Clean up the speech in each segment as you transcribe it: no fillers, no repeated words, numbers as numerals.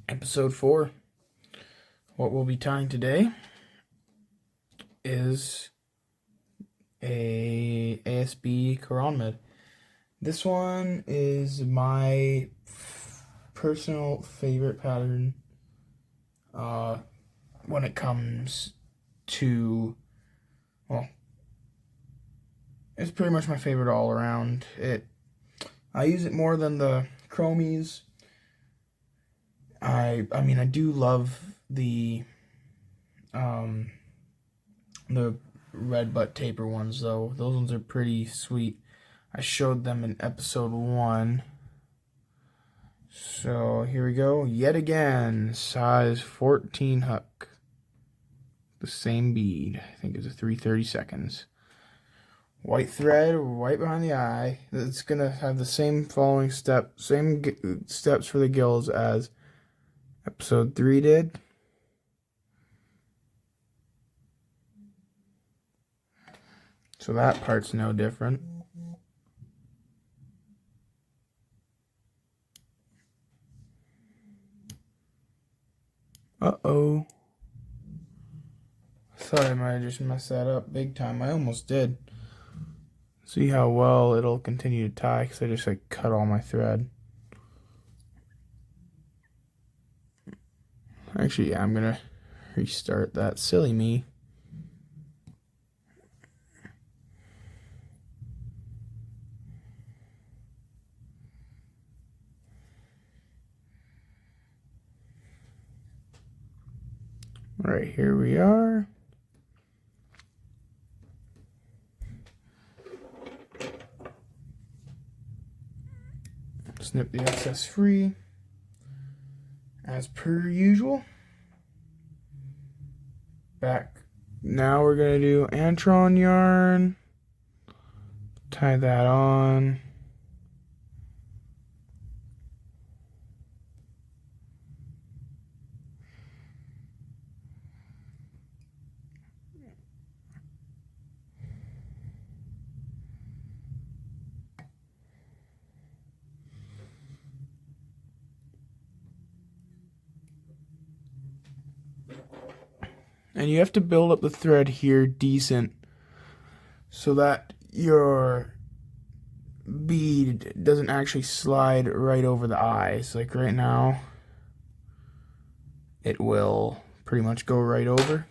Episode 4. What we'll be tying today is a ASB chironomid. This one is my personal favorite pattern when it comes to, well, it's pretty much my favorite all around. I use it more than the chromies. I do love the red butt taper ones though. Those ones are pretty sweet. I showed them in episode 1. So here we go. Yet again, size 14 hook. The same bead. I think it's a 3/32. White thread, right behind the eye. It's gonna have the same following steps for the gills as episode 3 did. So that part's no different. Uh-oh. Thought I might have just messed that up big time. I almost did. See how well it'll continue to tie because I just cut all my thread. Actually, yeah, I'm gonna restart that. Silly me. Right, here we are. Snip the excess free, as per usual. Back. Now we're going to do Antron yarn. Tie that on. And you have to build up the thread here decent so that your bead doesn't actually slide right over the eyes. Like right now, it will pretty much go right over.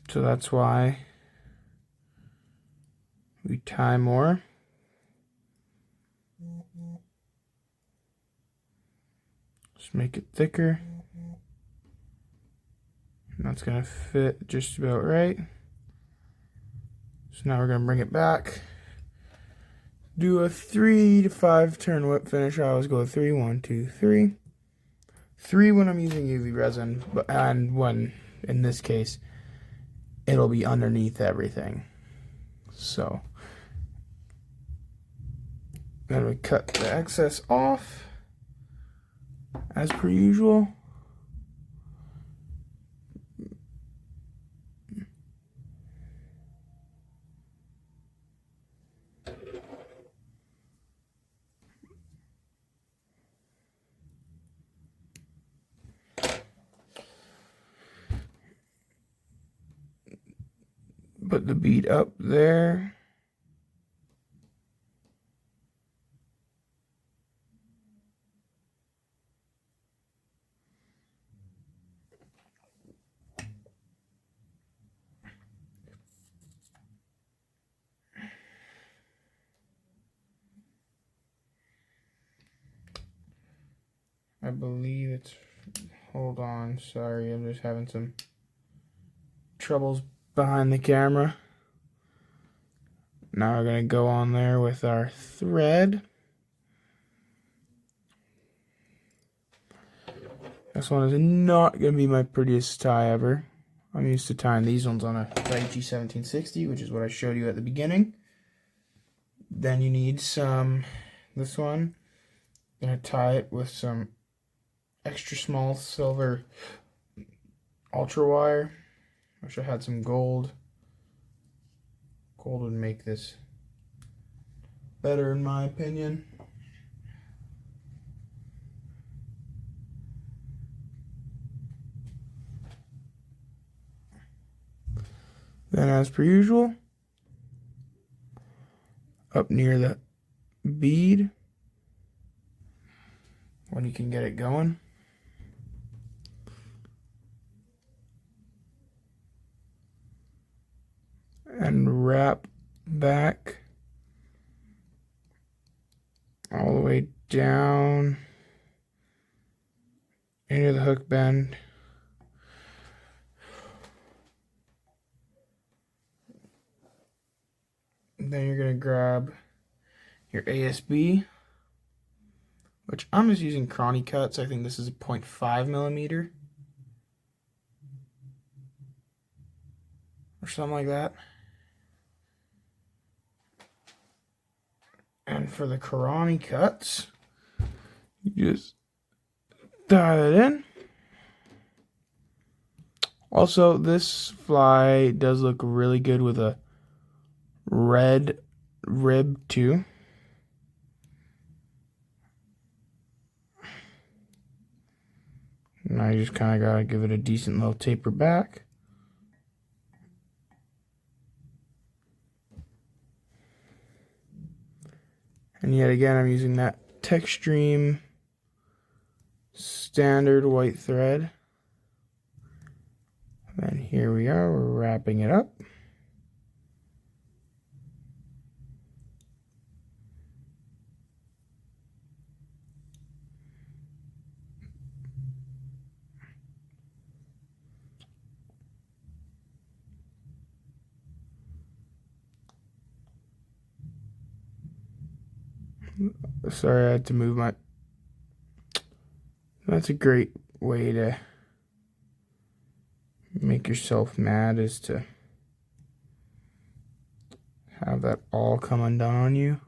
So that's why we tie more. Just make it thicker. That's going to fit just about right. So now we're going to bring it back. Do a 3 to 5 turn whip finish. I always go 3, 1, 2, 3. 3 when I'm using UV resin, and when, in this case, it'll be underneath everything. So, then we cut the excess off, as per usual. Put the bead up there. I believe it's, hold on, sorry, I'm just having some troubles behind the camera. Now we're going to go on there with our thread. This one is not going to be my prettiest tie ever. I'm used to tying these ones on a Daiichi 1760, which is what I showed you at the beginning. Then you need this one. I'm going to tie it with some extra small silver ultra wire. Wish I had some gold. Gold would make this better in my opinion. Then as per usual, up near the bead, when you can get it going, and wrap back all the way down into the hook bend. And then you're going to grab your ASB, which I'm just using Chrony cuts. I think this is a 0.5 millimeter or something like that. And for the Chrony cuts, you just dial it in. Also, this fly does look really good with a red rib too. Now you just kind of gotta give it a decent little taper back. And yet again, I'm using that Textreme standard white thread. And here we are, we're wrapping it up. Sorry, I had to move my... That's a great way to make yourself mad, is to have that all come undone on you.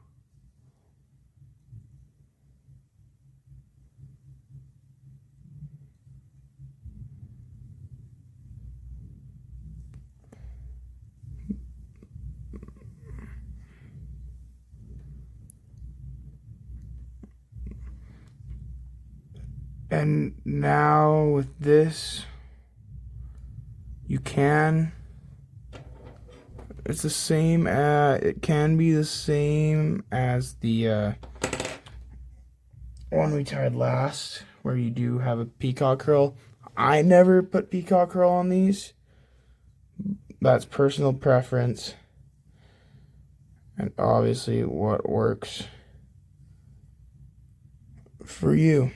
And now with this, you can, it's the same, it can be the same as the one we tied last, where you do have a peacock curl. I never put peacock curl on these. That's personal preference. And obviously what works for you.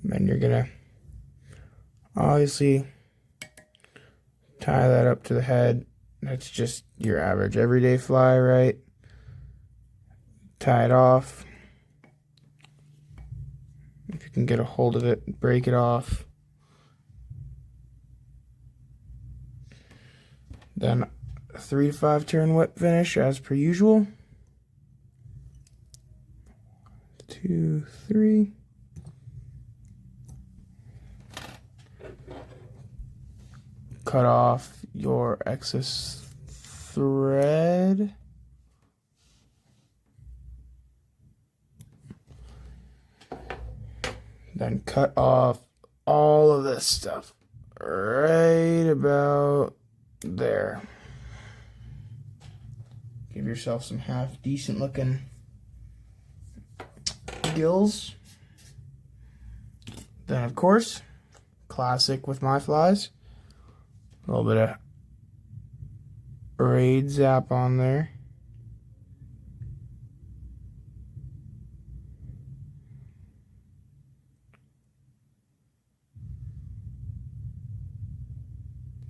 Then you're gonna obviously tie that up to the head. That's just your average everyday fly, right? Tie it off. If you can get a hold of it, break it off. Then a 3 to 5 turn whip finish as per usual. 2, 3. Cut off your excess thread. Then cut off all of this stuff right about there. Give yourself some half decent looking gills. Then of course, classic with my flies, a little bit of braid zap on there.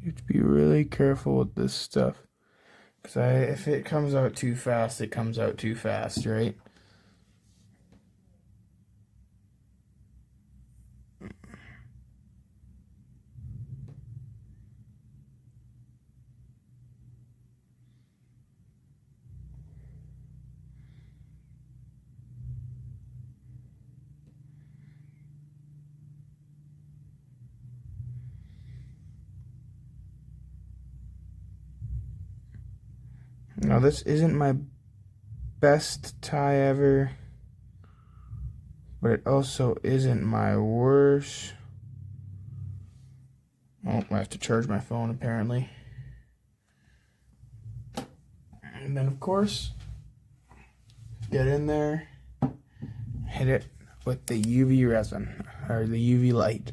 You have to be really careful with this stuff, because if it comes out too fast, it comes out too fast, right? Now this isn't my best tie ever, but it also isn't my worst. Oh, I have to charge my phone apparently. And then of course, get in there, hit it with the UV resin, or the UV light.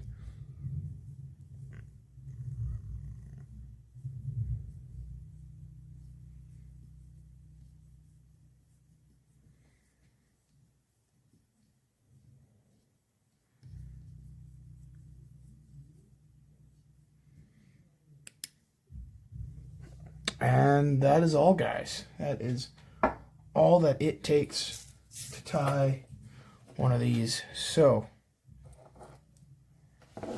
And that is all, guys. That is all that it takes to tie one of these. So,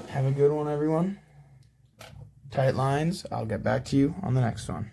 have a good one, everyone. Tight lines. I'll get back to you on the next one.